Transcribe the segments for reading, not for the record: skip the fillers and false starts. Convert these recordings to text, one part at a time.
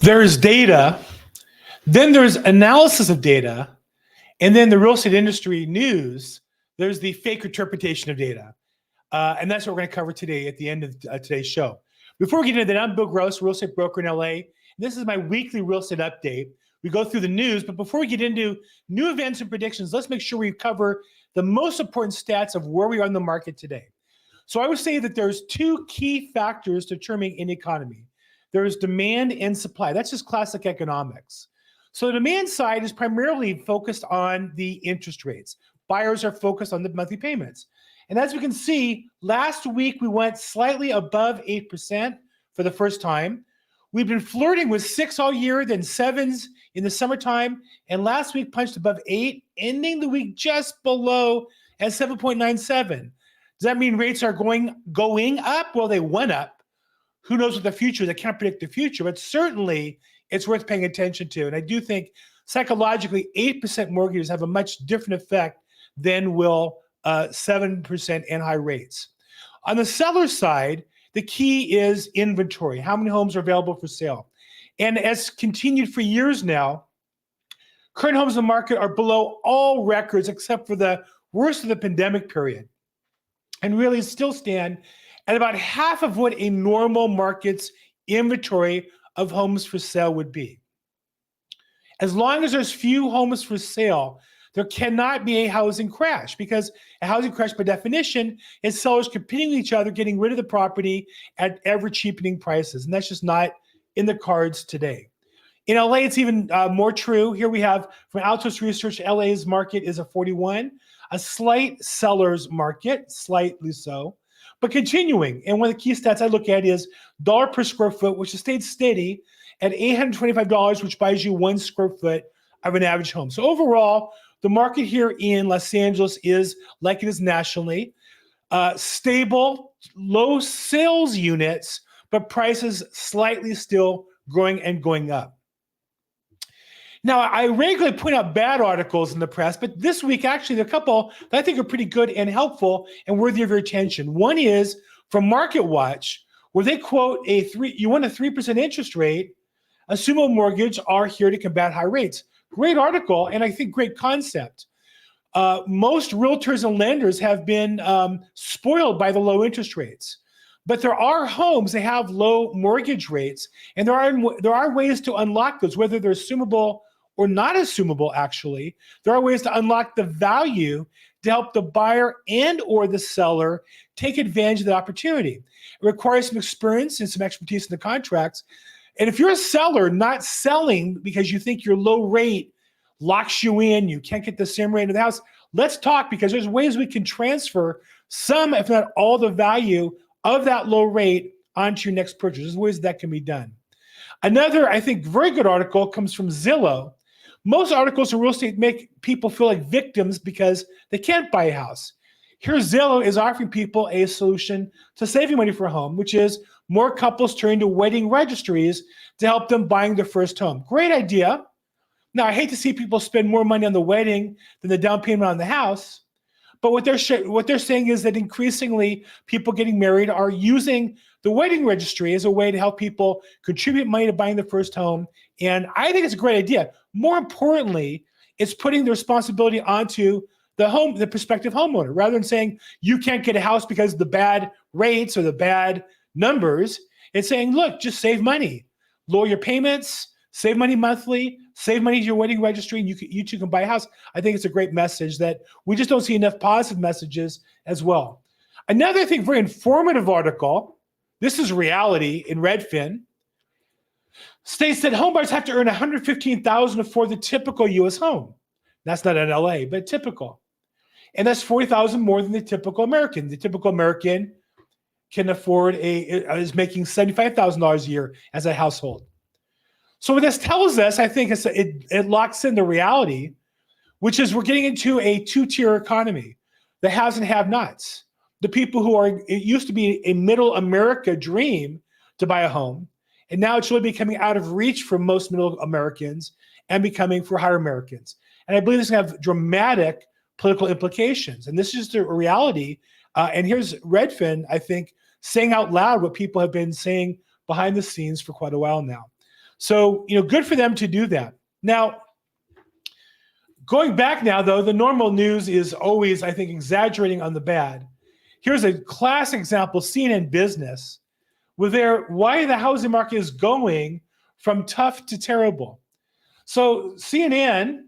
There's data, then there's analysis of data, and then the real estate industry news, there's the fake interpretation of data. And that's what we're going to cover today at the end of today's show. Before we get into that, I'm Bill Gross, real estate broker in LA. This is my weekly real estate update. We go through the news, but before we get into new events and predictions, let's make sure we cover the most important stats of where we are in the market today. So I would say that there's two key factors determining an economy. There's demand and supply. That's just classic economics. So the demand side is primarily focused on the interest rates. Buyers are focused on the monthly payments. And as we can see, last week we went slightly above 8% for the first time. We've been flirting with 6 all year, then 7s in the summertime, and last week punched above 8, ending the week just below at 7.97. Does that mean rates are going up? Well, they went up. Who knows what the future is? I can't predict the future, but certainly it's worth paying attention to. And I do think psychologically 8% mortgages have a much different effect than will 7% and high rates. On the seller side, the key is inventory. How many homes are available for sale? And as continued for years now, current homes in the market are below all records except for the worst of the pandemic period, and really still stand at about half of what a normal market's inventory of homes for sale would be. As long as there's few homes for sale, there cannot be a housing crash, because a housing crash by definition is sellers competing with each other, getting rid of the property at ever cheapening prices. And that's just not in the cards today. In LA, it's even more true. Here we have from Altos Research, LA's market is a 41, a slight seller's market, slightly so, but continuing. And one of the key stats I look at is dollar per square foot, which has stayed steady at $825, which buys you 1 square foot of an average home. So overall, the market here in Los Angeles is like it is nationally, stable, low sales units, but prices slightly still growing and going up. Now, I regularly point out bad articles in the press, but this week, actually, there are a couple that I think are pretty good and helpful and worthy of your attention. One is from Market Watch, where they quote you want a 3% interest rate, assumable mortgage are here to combat high rates. Great article, and I think great concept. Most realtors and lenders have been spoiled by the low interest rates. But there are homes that have low mortgage rates, and there are ways to unlock those, whether they're assumable or not assumable, actually. There are ways to unlock the value to help the buyer and or the seller take advantage of the opportunity. It requires some experience and some expertise in the contracts. And if you're a seller not selling because you think your low rate locks you in, you can't get the same rate of the house, let's talk, because there's ways we can transfer some, if not all, the value of that low rate onto your next purchase. There's ways that can be done. Another, I think, very good article comes from Zillow. Most articles in real estate make people feel like victims because they can't buy a house. Here, Zillow is offering people a solution to saving money for a home, which is more couples turning to wedding registries to help them buying their first home. Great idea. Now, I hate to see people spend more money on the wedding than the down payment on the house. But what they're saying is that increasingly people getting married are using the wedding registry as a way to help people contribute money to buying the first home. And I think it's a great idea. More importantly, it's putting the responsibility onto the prospective homeowner, rather than saying you can't get a house because of the bad rates or the bad numbers. It's saying, look, just save money, lower your payments, save money monthly, save money to your wedding registry, and you too can buy a house. I think it's a great message that we just don't see enough positive messages as well. Another, I think, very informative article, this is reality in Redfin, states that homebuyers have to earn $115,000 to afford the typical U.S. home. That's not in LA, but typical. And that's $40,000 more than the typical American. The typical American can afford is making $75,000 a year as a household. So what this tells us, I think, is it locks in the reality, which is we're getting into a two-tier economy. The haves and have-nots. The people who it used to be a middle America dream to buy a home, and now it's really becoming out of reach for most middle Americans and becoming for higher Americans. And I believe this is going to have dramatic political implications. And this is just a reality. And here's Redfin, I think, saying out loud what people have been saying behind the scenes for quite a while now. So, good for them to do that. Now, going back now, though, the normal news is always, I think, exaggerating on the bad. Here's a classic example, CNN Business, with why the housing market is going from tough to terrible. So CNN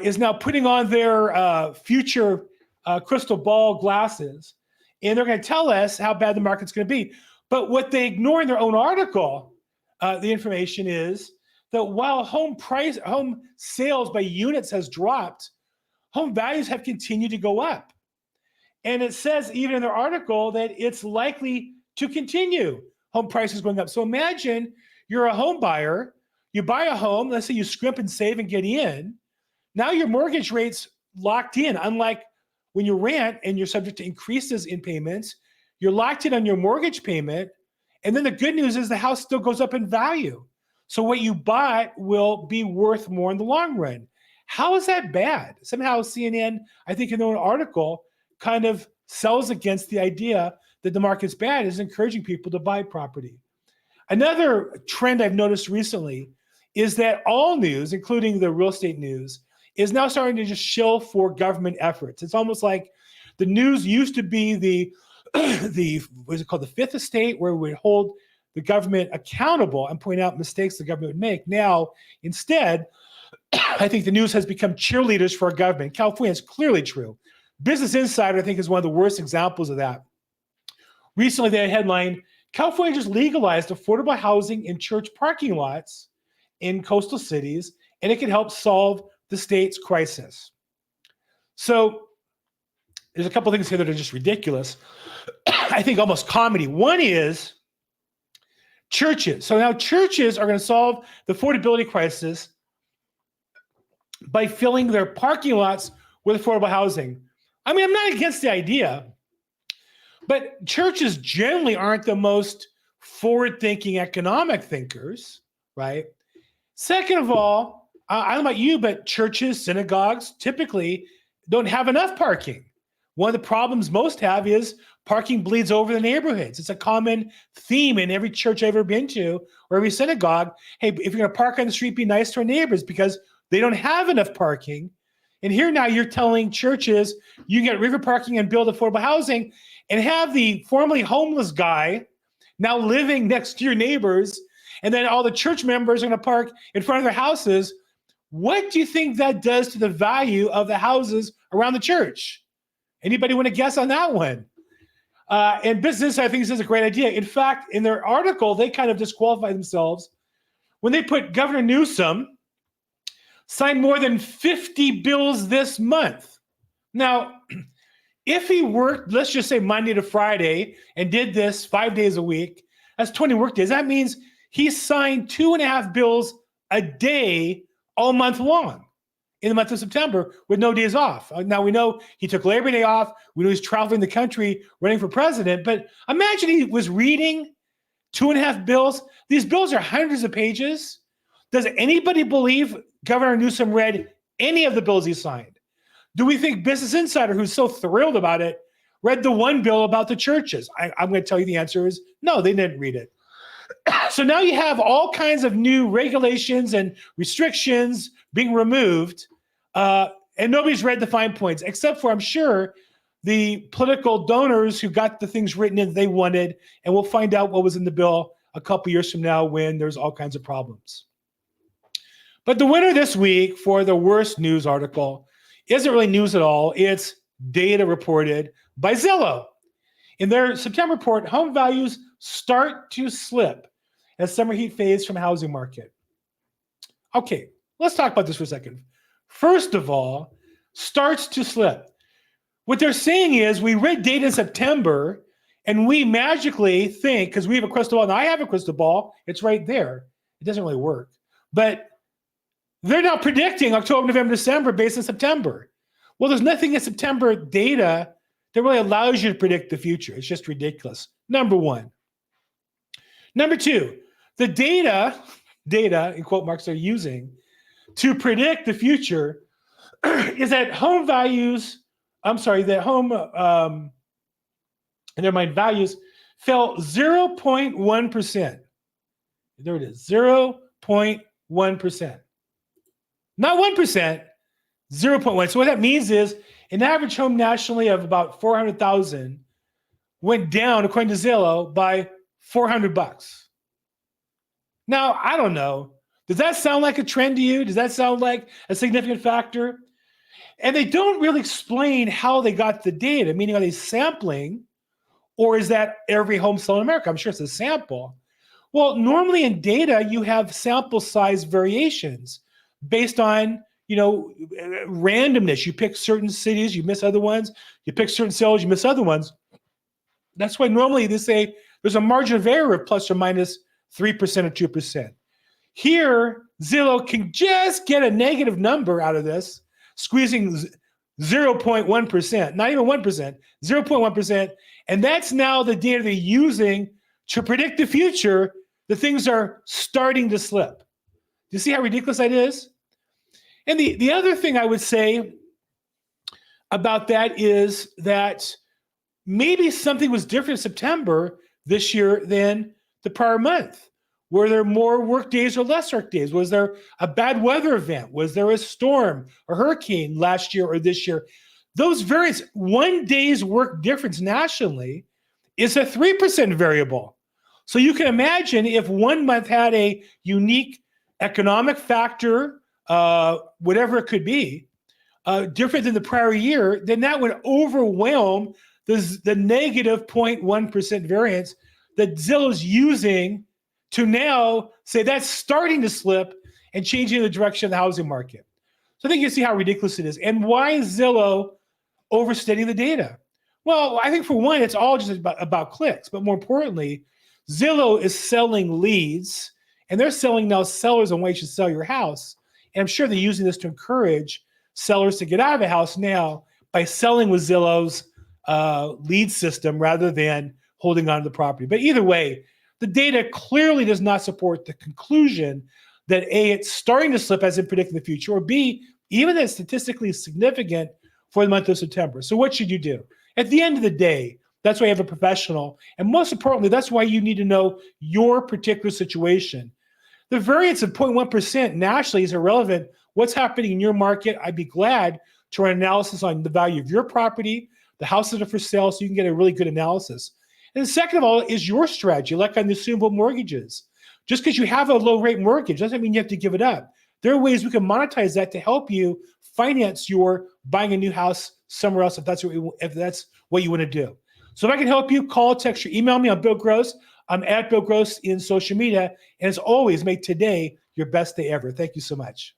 is now putting on their future crystal ball glasses, and they're going to tell us how bad the market's going to be. But what they ignore in their own article, the information is that while home sales by units has dropped, home values have continued to go up. And it says even in their article that it's likely to continue, home prices going up. So imagine you're a home buyer, you buy a home, let's say you scrimp and save and get in. Now your mortgage rate's locked in, unlike when you rent and you're subject to increases in payments, you're locked in on your mortgage payment. And then the good news is the house still goes up in value. So what you bought will be worth more in the long run. How is that bad? Somehow CNN, I think in their own article, kind of sells against the idea that the market's bad, is encouraging people to buy property. Another trend I've noticed recently is that all news, including the real estate news, is now starting to just shill for government efforts. It's almost like the news used to be the what is it called, the fifth estate, where we would hold the government accountable and point out mistakes the government would make. Now, instead, I think the news has become cheerleaders for our government. California is clearly true. Business Insider, I think, is one of the worst examples of that. Recently, they had a headline, California just legalized affordable housing in church parking lots in coastal cities, and it can help solve the state's crisis. So there's a couple of things here that are just ridiculous. I think almost comedy. One is churches. So now churches are going to solve the affordability crisis by filling their parking lots with affordable housing. I mean, I'm not against the idea, but churches generally aren't the most forward-thinking economic thinkers, right? Second of all, I don't know about you, but churches, synagogues typically don't have enough parking. One of the problems most have is parking bleeds over the neighborhoods. It's a common theme in every church I've ever been to or every synagogue. Hey, if you're going to park on the street, be nice to our neighbors because they don't have enough parking. And here now you're telling churches you can get river parking and build affordable housing and have the formerly homeless guy now living next to your neighbors, and then all the church members are going to park in front of their houses. What do you think that does to the value of the houses around the church? Anybody want to guess on that one? And Business, I think, this is a great idea. In fact, in their article, they kind of disqualify themselves when they put Governor Newsom signed more than 50 bills this month. Now, if he worked, let's just say Monday to Friday, and did this 5 days a week, that's 20 work days. That means he signed 2.5 bills a day all month long in the month of September with no days off. Now, we know he took Labor Day off. We know he's traveling the country running for president. But imagine he was reading 2.5 bills. These bills are hundreds of pages. Does anybody believe Governor Newsom read any of the bills he signed? Do we think Business Insider, who's so thrilled about it, read the one bill about the churches? I'm going to tell you the answer is no, they didn't read it. So now you have all kinds of new regulations and restrictions being removed, and nobody's read the fine points, except for, I'm sure, the political donors who got the things written in they wanted, and we'll find out what was in the bill a couple years from now when there's all kinds of problems. But the winner this week for the worst news article isn't really news at all. It's data reported by Zillow. In their September report, home values start to slip as summer heat fades from housing market. Okay, let's talk about this for a second. First of all, starts to slip. What they're saying is we read data in September and we magically think, because we have a crystal ball, and I have a crystal ball, it's right there. It doesn't really work. But they're now predicting October, November, December based on September. Well, there's nothing in September data that really allows you to predict the future. It's just ridiculous. Number one. Number two, the data in quote marks they're using to predict the future is that home values, values fell 0.1%. There it is, 0.1%. 0.1%. Not 1%, 0.1. So what that means is an average home nationally of about 400,000 went down, according to Zillow, by $400. Now, I don't know. Does that sound like a trend to you? Does that sound like a significant factor? And they don't really explain how they got the data, meaning are they sampling, or is that every home sold in America? I'm sure it's a sample. Well, normally in data, you have sample size variations based on, randomness. You pick certain cities, you miss other ones. You pick certain sales, you miss other ones. That's why normally they say there's a margin of error of plus or minus 3% or 2%. Here, Zillow can just get a negative number out of this, squeezing 0.1%, not even 1%, 0.1%. And that's now the data they're using to predict the future. The things are starting to slip. Do you see how ridiculous that is? And the other thing I would say about that is that maybe something was different in September this year than the prior month. Were there more work days or less work days? Was there a bad weather event? Was there a storm or hurricane last year or this year? Those variants, 1 day's work difference nationally is a 3% variable. So you can imagine if 1 month had a unique economic factor, whatever it could be, different than the prior year, then that would overwhelm the negative 0.1% variance that Zillow's using to now say that's starting to slip and changing the direction of the housing market. So I think you see how ridiculous it is. And why is Zillow overstating the data? Well, I think for one, it's all just about clicks. But more importantly, Zillow is selling leads, and they're selling now sellers on why you should sell your house. And I'm sure they're using this to encourage sellers to get out of the house now by selling with Zillow's lead system rather than holding on to the property. But either way, the data clearly does not support the conclusion that A, it's starting to slip as in predicting the future, or B, even that it's statistically significant for the month of September. So what should you do? At the end of the day, that's why you have a professional. And most importantly, that's why you need to know your particular situation. The variance of 0.1% nationally is irrelevant. What's happening in your market? I'd be glad to run analysis on the value of your property, the houses that are for sale, so you can get a really good analysis. And second of all is your strategy, like on the assumable mortgages. Just because you have a low rate mortgage doesn't mean you have to give it up. There are ways we can monetize that to help you finance your buying a new house somewhere else if that's what you want to do. So if I can help you, call, text, or email me. I'm Bill Gross. I'm at Bill Gross in social media. And as always, make today your best day ever. Thank you so much.